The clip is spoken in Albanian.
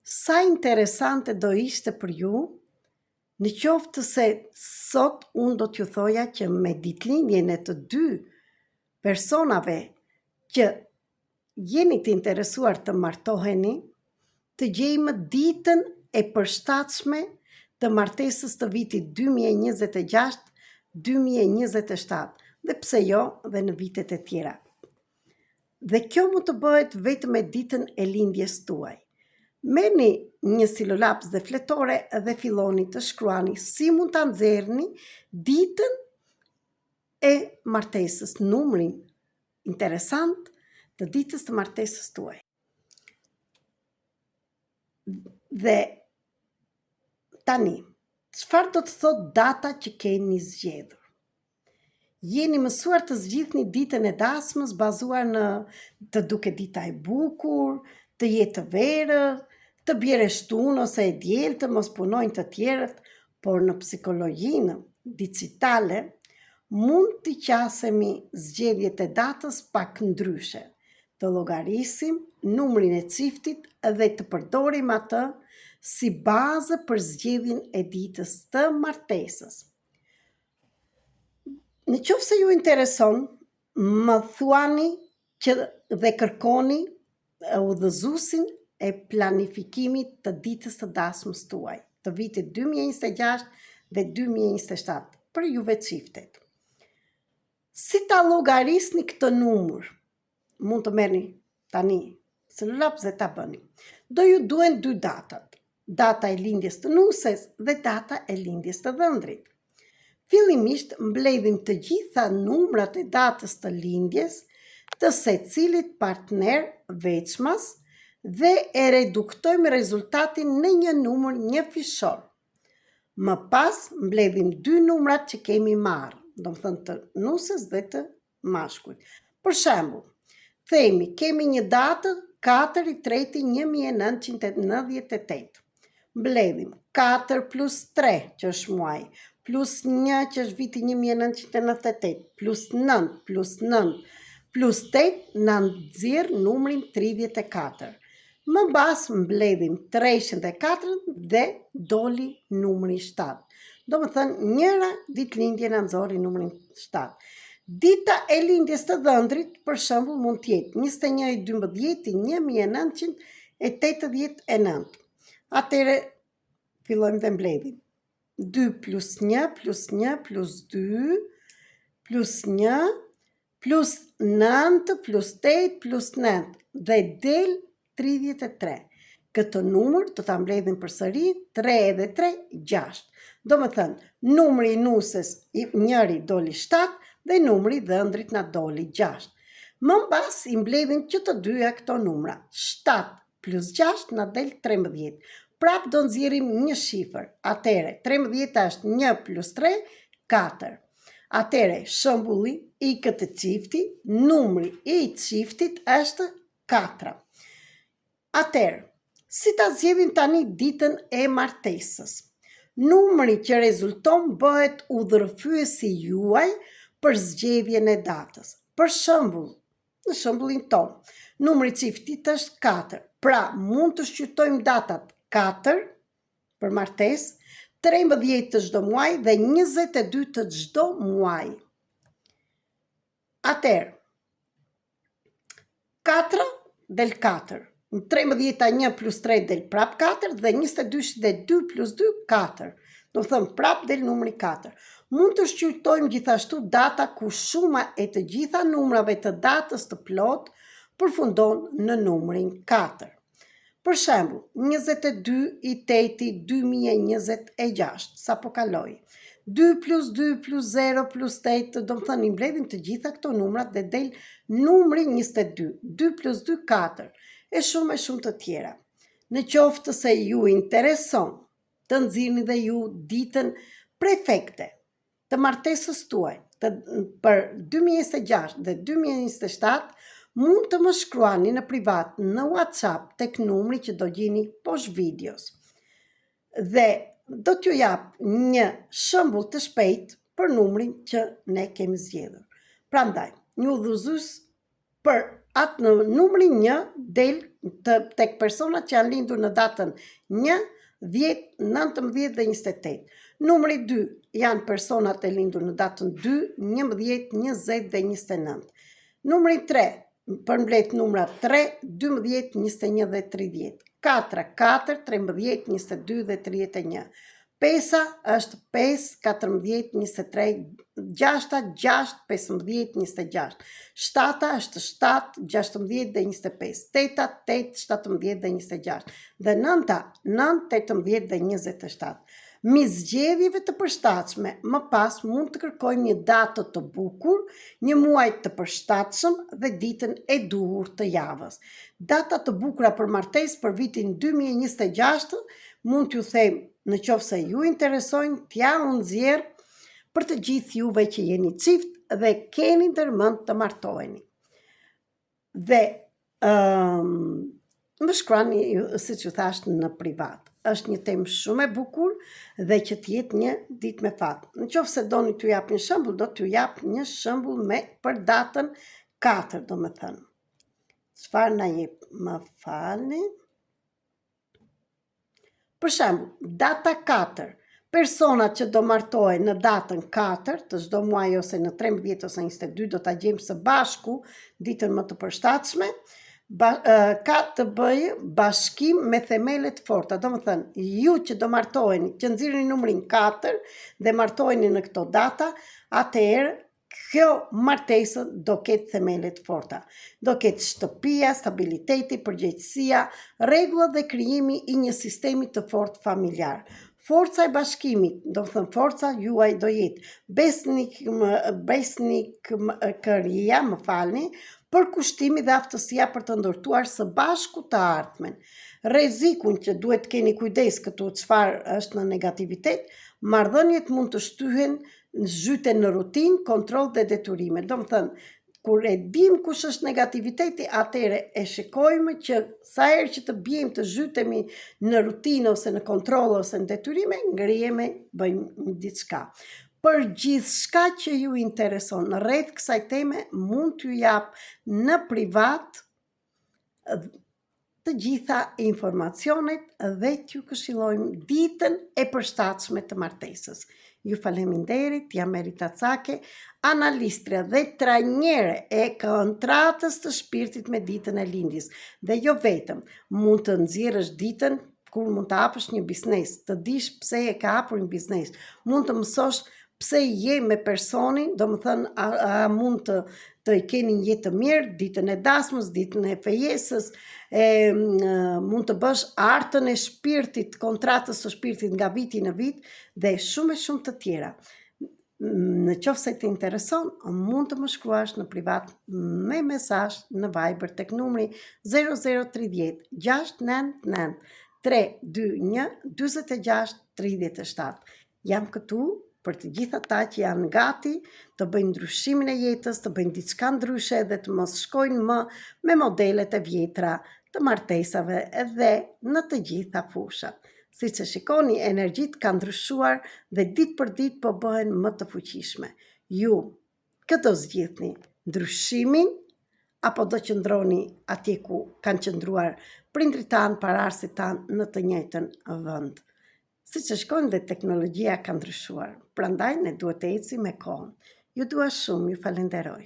Sa interesante do ishte për ju, në qoftë se sot unë do t'ju thoja që me ditëlindjen e të dy personave që jeni të interesuar të martoheni, të gjejmë ditën e përshtatshme të martesës të vitit 2026-2027, dhe pse jo dhe në vitet e tjera. Dhe kjo mund të bëhet vetëm me ditën e lindjes tuaj. Merrni një silolaps dhe fletore dhe filloni të shkruani si mund ta nxjerrni ditën e martesës, numrin interesant të ditës të martesës tuaj. Dhe tani, çfarë do të thotë data që keni zgjedhur? Jeni mësuar të zgjidhni ditën e dasmës bazuar në të duket dita e bukur, të jetë të verë, të bjerë shtunë ose e dielë, të mos punojnë të tjerët, por në psikologjinë digitale mund të qasemi zgjedhjet e datës pak ndryshe. Të llogarisim numrin e çiftit dhe të përdorim atë si bazë për zgjedhjen e ditës të martesës. Në qoftë se ju intereson, më thuani që dhe kërkoni udhëzuesin e planifikimit të ditës të dasmës tuaj, të vitit 2026 dhe 2027, për juve çiftet. Si ta llogarisni këtë numër? Mund të merrni tani celulaps dhe ta bëni. Do ju duhen dy datat, data e lindjes të nuses dhe data e lindjes të dhëndrit. Fillimisht mbledhim të gjitha numrat e datës të lindjes të secilit partner veçmas dhe e reduktojmë rezultatin në një numër njëfishor. Më pas mbledhim dy numrat që kemi marrë, do të thënë të nusës dhe të mashkujt. Për shembull, themi kemi një datë 4/3/1998. Mbledhim 4 plus 3 që është muaj, plus 1 që është viti 1998, plus 9, plus 9, plus 8 në nxjerr numrin 34. Më pas mbledhim 3 dhe 4 dhe doli numri 7. Do më thënë njëra ditëlindje në nxori numrin 7. Dita e lindjes të dhëndrit, për shembull, mund të jetë 21/12/1989. Atëre fillojmë dhe mbledhim. 2 plus 1 plus 1 plus 2 plus 1 plus 9 plus 8 plus 9 dhe del 33. Këtë numër do ta mbledhim përsëri 3 edhe 3, 6. Do më thënë, numri i nusës njëri doli 7 dhe numri i dhëndrit na doli 6. Më pas i mbledhim që të dyja këto numra. 7 plus 6 na del 13. Prap do nxjerrim një shifër. Atëre 13 është 1 plus 3, 4. Atëre shembulli i këtë çifti, numri i çiftit është 4. Atëre, si ta zgjedhim tani ditën e martesës? Numri që rezulton bëhet udhërfyesi juaj për zgjedhjen e datës. Për shembull, në shembullin ton, numri i çiftit është 4. Pra, mund të shqyrtojmë datat 4 për martesë, 13 të çdo muaj dhe 22 të çdo muaj. Atëherë, 4 del 4. Në 13 1 plus 3 del prap 4 dhe 22 dhe 2 plus 2, 4. Do të thëmë prap del numri 4. Mund të shqyrtojmë gjithashtu data ku shuma e të gjitha numrave të datës të plot përfundon në numrin 4. Për shembull, 22/8/2026, sa po kaloi. 2 plus 2 plus 0 plus 8, do më thënë i mbledhim të gjitha këto numrat dhe del numri 22. 2 plus 2, 4. E shumë të tjera. Në qoftë se ju intereson të nxirrni dhe ju ditën prefekte të martesës tuaj për 2026 dhe 2027, mund të më shkruani në privat në WhatsApp tek numri që do gjeni poshtë videos. Dhe do t'ju jap një shembull të shpejt për numrin që ne kemi zgjedhur. Prandaj, një udhëzues për atë në numrin 1 del tek personat që janë lindur në datën 1, 10, 19 dhe 28. Numri 2 janë personat e lindur në datën 2, 11, 20 dhe 29. Numri 3 përmblet numra 3, 12, 21 dhe 30. 4, 4, 13, 22 dhe 31. 5 është 5, 14, 23, 6, 6, 15, 26. 7 është 7, 16 dhe 25. 8, 8, 17 dhe 26. Dhe 9, 9, 18 dhe 27. Mi zgjedhjeve të përshtatshme, më pas mund të kërkojmë një datë të bukur, një muaj të përshtatshëm dhe ditën e duhur të javës. Data të bukura për martesë për vitin 2026 mund t'ju them, në qoftë se ju interesojnë, t'ja unë nxjerr për të gjithë juve që jeni çift dhe keni ndërmend të martoheni. Dhe më shkruani, siç ju thash, në privat. Është një temë shumë e bukur dhe që t'jetë një ditë me fat. Në qoftë se doni t'ju jap një shembull, do t'ju jap një shembull për datën 4, do me thënë. Çfarë na jep? Më falni. Për shembull, data 4. Personat që do martohen në datën 4 të çdo muaji ose në 13 ose 22 do ta gjejmë së bashku ditën më të përshtatshme. Ka të bëjë bashkim me themele të forta. Do më thënë, ju që do martoheni, që nxirrni numrin 4 dhe martoheni në këto data, atëherë kjo martesë do ketë themele të forta. Do ketë shtëpia, stabiliteti, përgjegjësia, rregullat dhe krijimi i një sistemi të fortë familjar. Forca e bashkimit, do të thënë forca juaj do jetë besnikëria, më falni, për kushtimi dhe aftësia për të ndërtuar së bashku të ardhmen. Rrezikun që duhet keni kujdes këtu çfarë është në negativitet, marrëdhëniet mund të shtyhen zhyten në rutinë, kontroll dhe detyrime. Do të thënë, kur e dim kush është negativiteti, atëre e shikojmë që sa herë që të bijmë të zhytemi në rutinë ose në kontroll ose në detyrime, ngrihemi, bëjmë diçka. Për gjithçka që ju intereson në rreth kësaj teme, mund t'ju jap në privat të gjitha informacionet dhe t'ju këshillojmë ditën e përshtatshme të martesës. Ju faleminderit, jam Merita Cake, analistre dhe trajnere e kontratës të shpirtit me ditën e lindjes. Dhe jo vetëm, mund të nxjerrësh ditën kur mund të hapësh një biznes, të dish pse e ka hapur një biznes, mund të mësosh pse je me personin, do më thënë, a mund të i keni një jetë të mirë, ditën e dasmës, ditën e fejesës, mund të bësh artën e shpirtit, kontratës së shpirtit nga viti në vit, dhe shumë e shumë të tjera. Në qoftë se të intereson, mund të më shkruash në privat me mesazh në Viber tek numri 0030 699 321 46 37. Jam këtu për të gjithë ata që janë gati të bëjnë ndryshimin e jetës, të bëjnë diçka ndryshe dhe të mos shkojnë më me modelet e vjetra të martesave edhe në të gjitha fushat. Siç e shikoni, energjitë kanë ndryshuar dhe ditë për ditë po bëhen më të fuqishme. Ju, këtë do zgjidhni, ndryshimin apo do qëndroni atje ku kanë qëndruar prindrit tanë, pararësit tanë në të njëjtën vend. Siç e shikoni, dhe teknologjia ka ndryshuar, prandaj ne duhet të ecim me kohën. Ju dua shumë, ju falenderoj.